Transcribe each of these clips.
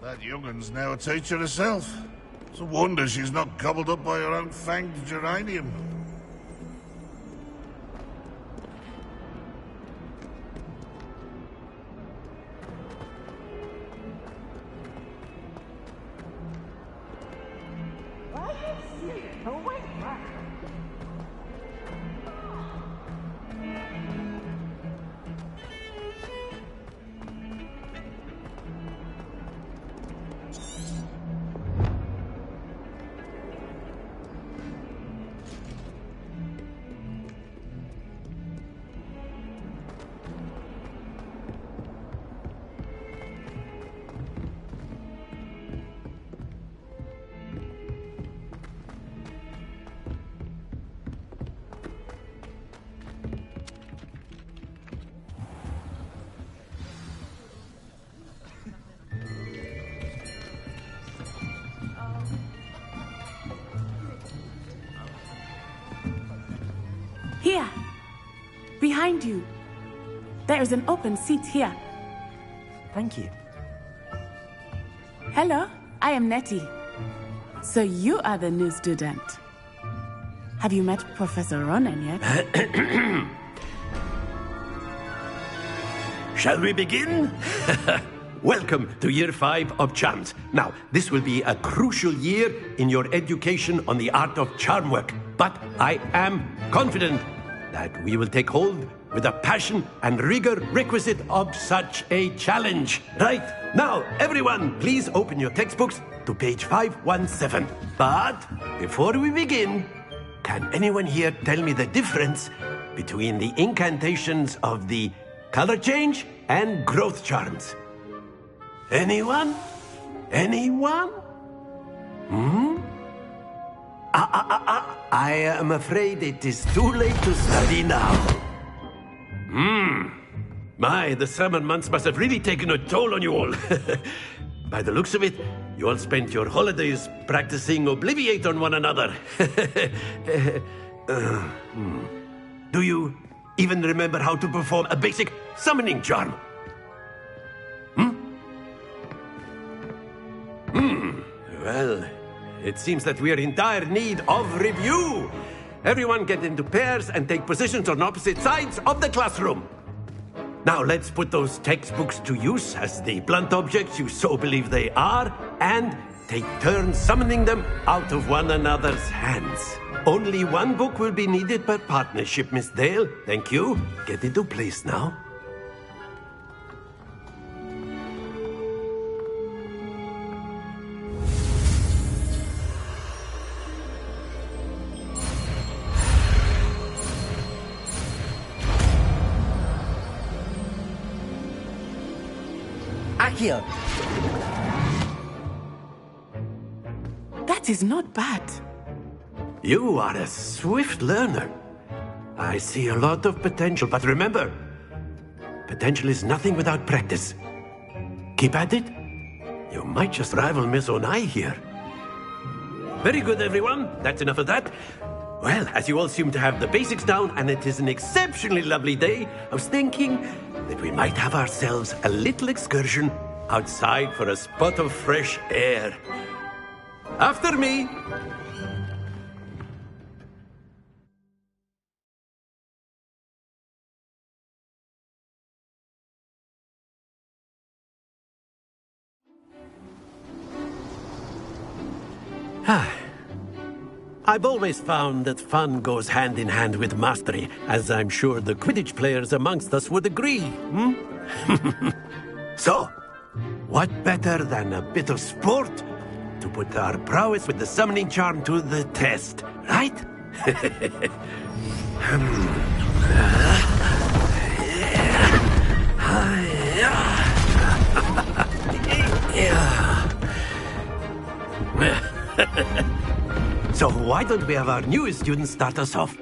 That young'un's now a teacher herself. It's a wonder she's not gobbled up by her own fanged geranium. Here, behind you. There is an open seat here. Thank you. Hello, I am Nettie. So you are the new student. Have you met Professor Ronan yet? Shall we begin? Welcome to Year 5 of Charms. Now, this will be a crucial year in your education on the art of charm work. But I am confident that we will take hold with the passion and rigor requisite of such a challenge. Right, now, everyone, please open your textbooks to page 517. But before we begin, can anyone here tell me the difference between the incantations of the color change and growth charms? Anyone? Anyone? I am afraid it is too late to study now. My, the summer months must have really taken a toll on you all. By the looks of it, you all spent your holidays practicing Obliviate on one another. Do you even remember how to perform a basic summoning charm? Well, it seems that we are in dire need of review. Everyone get into pairs and take positions on opposite sides of the classroom. Now let's put those textbooks to use as the blunt objects you so believe they are, and take turns summoning them out of one another's hands. Only one book will be needed per partnership, Miss Dale. Thank you. Get into place now. Accio! That is not bad. You are a swift learner. I see a lot of potential, but remember, potential is nothing without practice. Keep at it. You might just rival Miss Onai here. Very good, everyone. That's enough of that. Well, as you all seem to have the basics down, and it is an exceptionally lovely day, I was thinking that we might have ourselves a little excursion outside for a spot of fresh air. After me. I've always found that fun goes hand in hand with mastery, as I'm sure the Quidditch players amongst us would agree. So, what better than a bit of sport to put our prowess with the summoning charm to the test, right? So why don't we have our newest student start us off?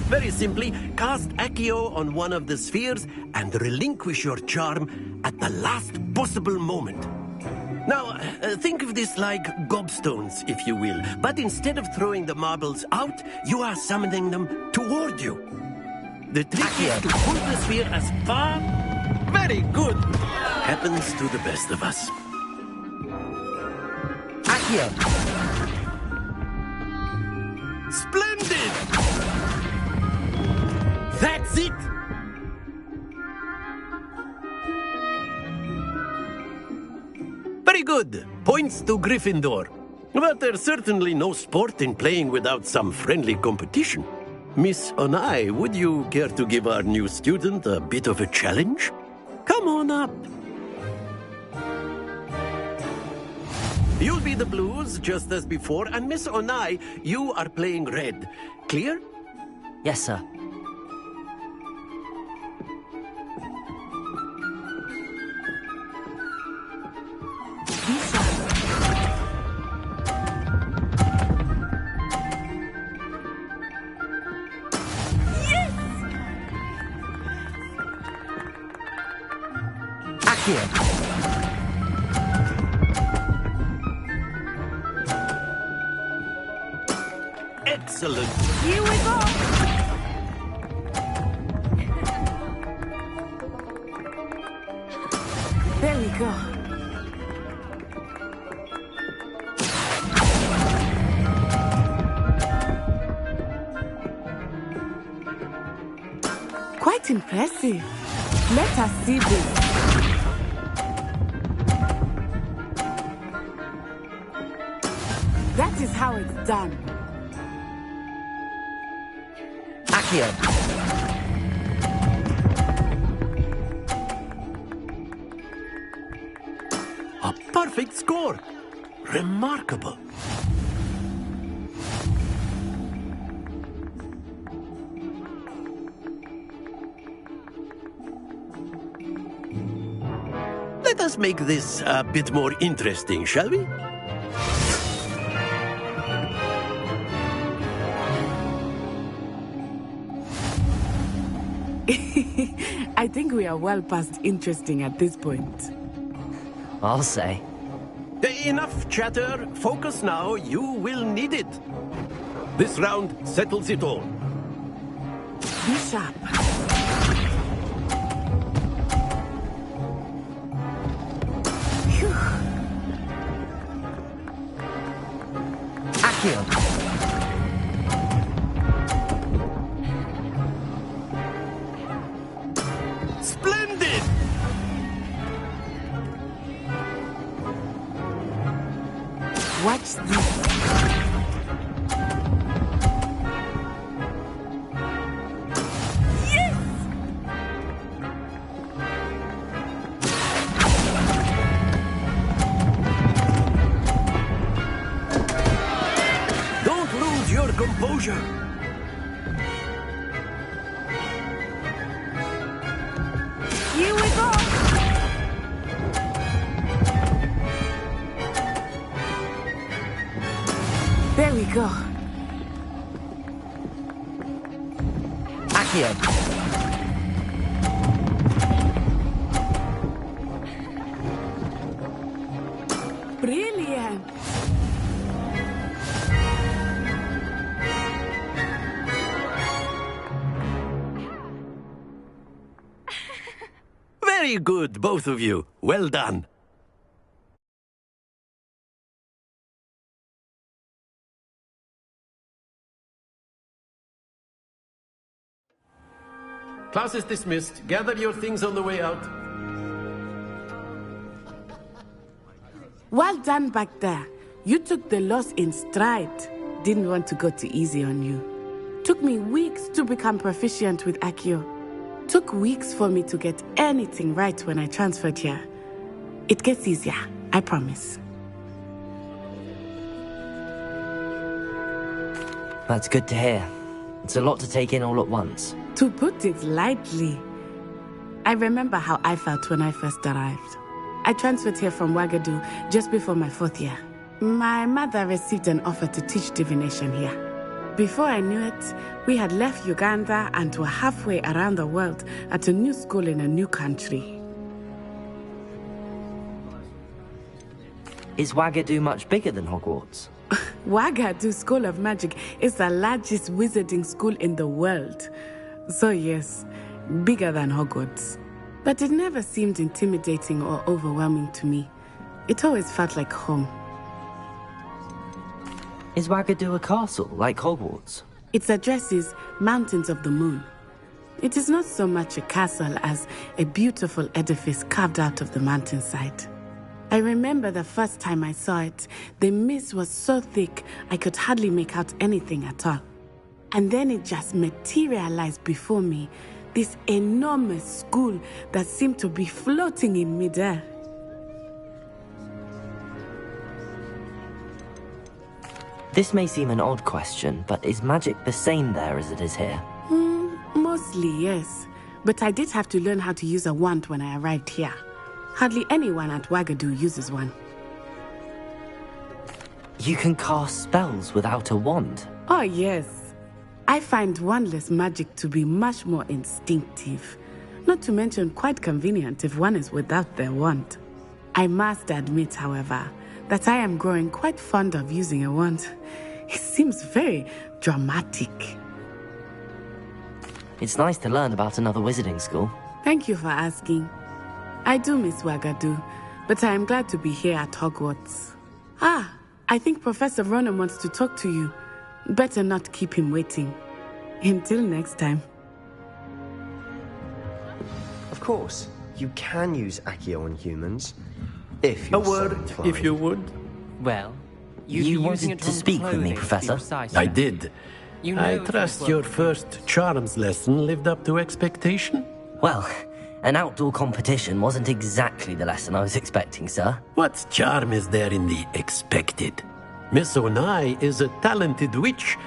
Very simply, cast Accio on one of the spheres and relinquish your charm at the last possible moment. Now, think of this like gobstones, if you will. But instead of throwing the marbles out, you are summoning them toward you. The trick is to pull the sphere as far... Very good. Happens to the best of us. Accio. Splendid! That's it! Very good. Points to Gryffindor. But there's certainly no sport in playing without some friendly competition. Miss Onai, would you care to give our new student a bit of a challenge? Come on up. You'll be the blues, just as before, and Miss Onai, you are playing red. Clear? Yes, sir. Accio. Excellent. Here we go. There we go. Quite impressive. Let us see this. That is how it's done. Accio. A perfect score. Remarkable. Let us make this a bit more interesting, shall we? I think we are well past interesting at this point. I'll say. Enough chatter. Focus now. You will need it. This round settles it all. Be sharp. Phew. Accio. Splendid! Watch this. Yes! Don't lose your composure. Here we go. There we go. Accio. Brilliant. Very good, both of you. Well done. Class is dismissed. Gather your things on the way out. Well done back there. You took the loss in stride. Didn't want to go too easy on you. Took me weeks to become proficient with Accio. Took weeks for me to get anything right when I transferred here. It gets easier, I promise. That's good to hear. It's a lot to take in all at once. To put it lightly, I remember how I felt when I first arrived. I transferred here from Wagadu just before my 4th year. My mother received an offer to teach divination here. Before I knew it, we had left Uganda and were halfway around the world at a new school in a new country. Is Wagadu much bigger than Hogwarts? Wagadu School of Magic is the largest wizarding school in the world. So yes, bigger than Hogwarts. But it never seemed intimidating or overwhelming to me. It always felt like home. Is Wagadu a castle, like Hogwarts? Its address is Mountains of the Moon. It is not so much a castle as a beautiful edifice carved out of the mountainside. I remember the first time I saw it, the mist was so thick I could hardly make out anything at all. And then it just materialized before me, this enormous school that seemed to be floating in midair. This may seem an odd question, but is magic the same there as it is here? Mostly, yes. But I did have to learn how to use a wand when I arrived here. Hardly anyone at Wagadu uses one. You can cast spells without a wand? Oh, yes. I find wandless magic to be much more instinctive. Not to mention quite convenient if one is without their wand. I must admit, however, that I am growing quite fond of using a wand. It seems very dramatic. It's nice to learn about another wizarding school. Thank you for asking. I do miss Wagadu, but I am glad to be here at Hogwarts. I think Professor Ronan wants to talk to you. Better not keep him waiting. Until next time. Of course, you can use Accio on humans. If A you're so word, inclined. if you would. Well, You wanted to speak with me, Professor? I did. You know I if trust you've your worked- first charms lesson lived up to expectation. Well, an outdoor competition wasn't exactly the lesson I was expecting, sir. What charm is there in the expected? Miss Onai is a talented witch.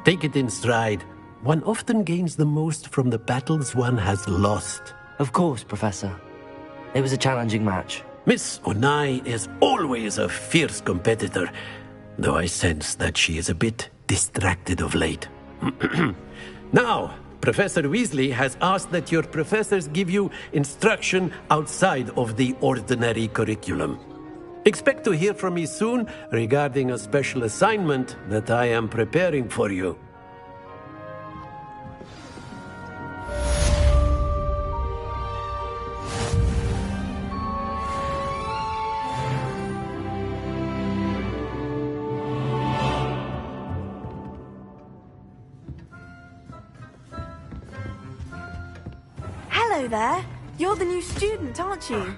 Take it in stride. One often gains the most from the battles one has lost. Of course, Professor. It was a challenging match. Miss Onai is always a fierce competitor, though I sense that she is a bit distracted of late. Now, Professor Weasley has asked that your professors give you instruction outside of the ordinary curriculum. Expect to hear from me soon regarding a special assignment that I am preparing for you. Hello there. You're the new student, aren't you?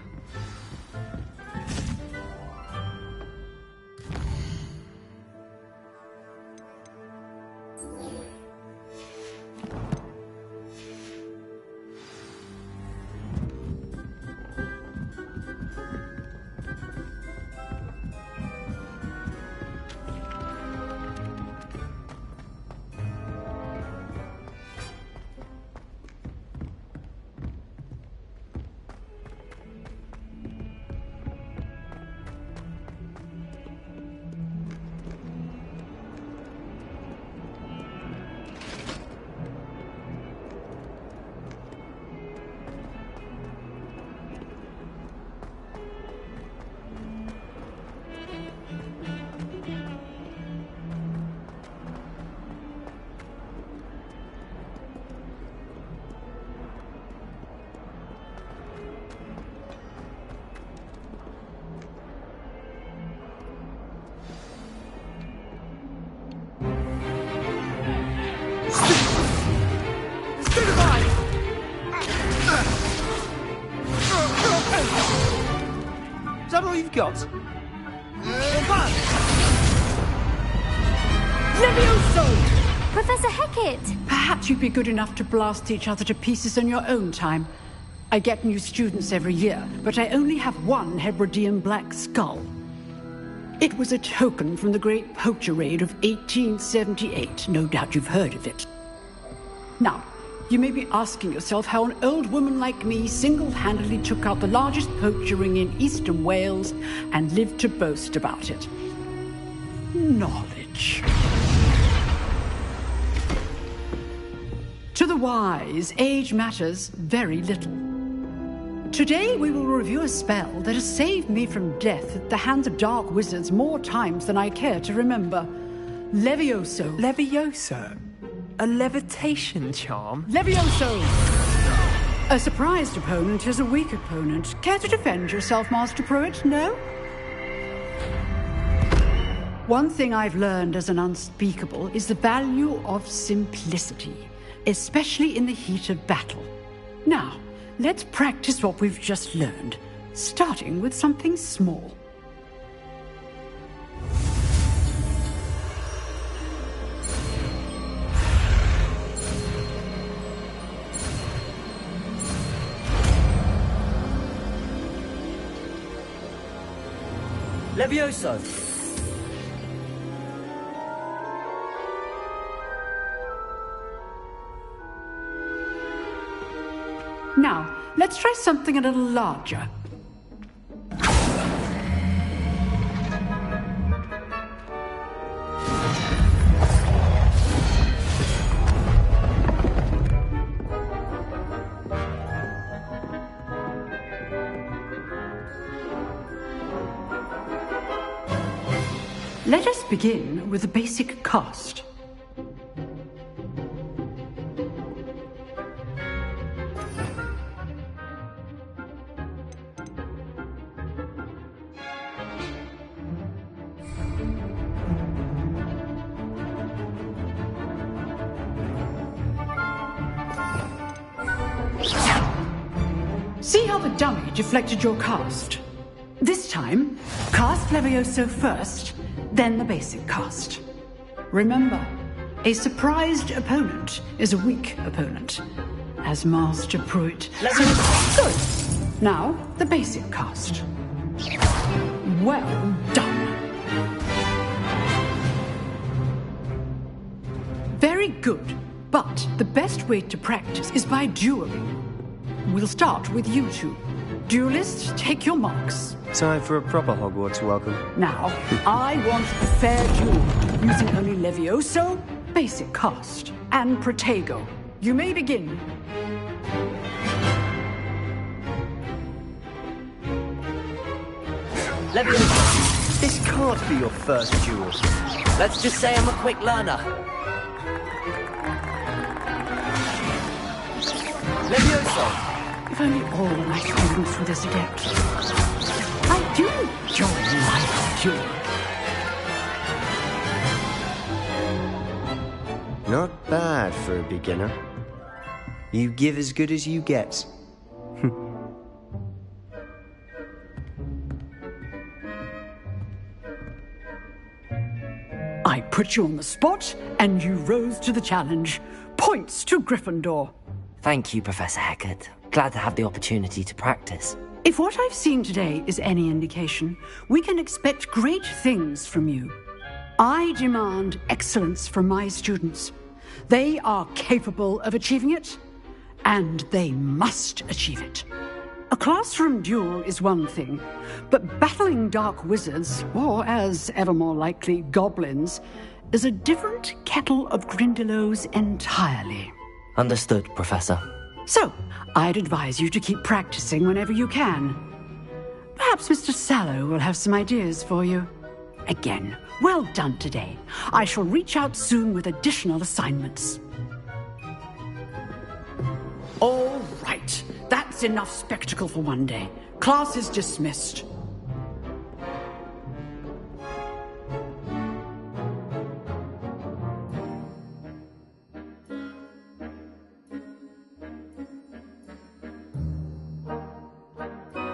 Is that all you've got? Levioso! Professor Hecat! Perhaps you'd be good enough to blast each other to pieces in your own time. I get new students every year, but I only have one Hebridean black skull. It was a token from the Great Poacher Raid of 1878. No doubt you've heard of it. Now, you may be asking yourself how an old woman like me single-handedly took out the largest poacher ring in eastern Wales and lived to boast about it. Knowledge. To the wise, age matters very little. Today we will review a spell that has saved me from death at the hands of dark wizards more times than I care to remember. Levioso. Levioso? A levitation charm? Levioso! A surprised opponent is a weak opponent. Care to defend yourself, Master Pruitt? No? One thing I've learned as an unspeakable is the value of simplicity, especially in the heat of battle. Now, let's practice what we've just learned, starting with something small. Levioso! Now, let's try something a little larger. Let us begin with a basic cast. See how the dummy deflected your cast? This time, cast Levioso first, then the basic cast. Remember, a surprised opponent is a weak opponent, as Master Pruitt. Good. Now, the basic cast. Well done. Very good, but the best way to practice is by dueling. We'll start with you two. Duelists, take your marks. Time for a proper Hogwarts welcome. Now, I want a fair duel, using only Levioso, basic cast, and Protego. You may begin. Levioso! This can't be your first duel. Let's just say I'm a quick learner. Levioso! If only all my students were this adept. I do enjoy life duel. Not bad for a beginner. You give as good as you get. I put you on the spot, and you rose to the challenge. Points to Gryffindor. Thank you, Professor Hecat. Glad to have the opportunity to practice. If what I've seen today is any indication, we can expect great things from you. I demand excellence from my students. They are capable of achieving it, and they must achieve it. A classroom duel is one thing, but battling dark wizards, or as ever more likely, goblins, is a different kettle of Grindylows entirely. Understood, Professor. So, I'd advise you to keep practicing whenever you can. Perhaps Mr. Sallow will have some ideas for you. Again, well done today. I shall reach out soon with additional assignments. All right, that's enough spectacle for one day. Class is dismissed.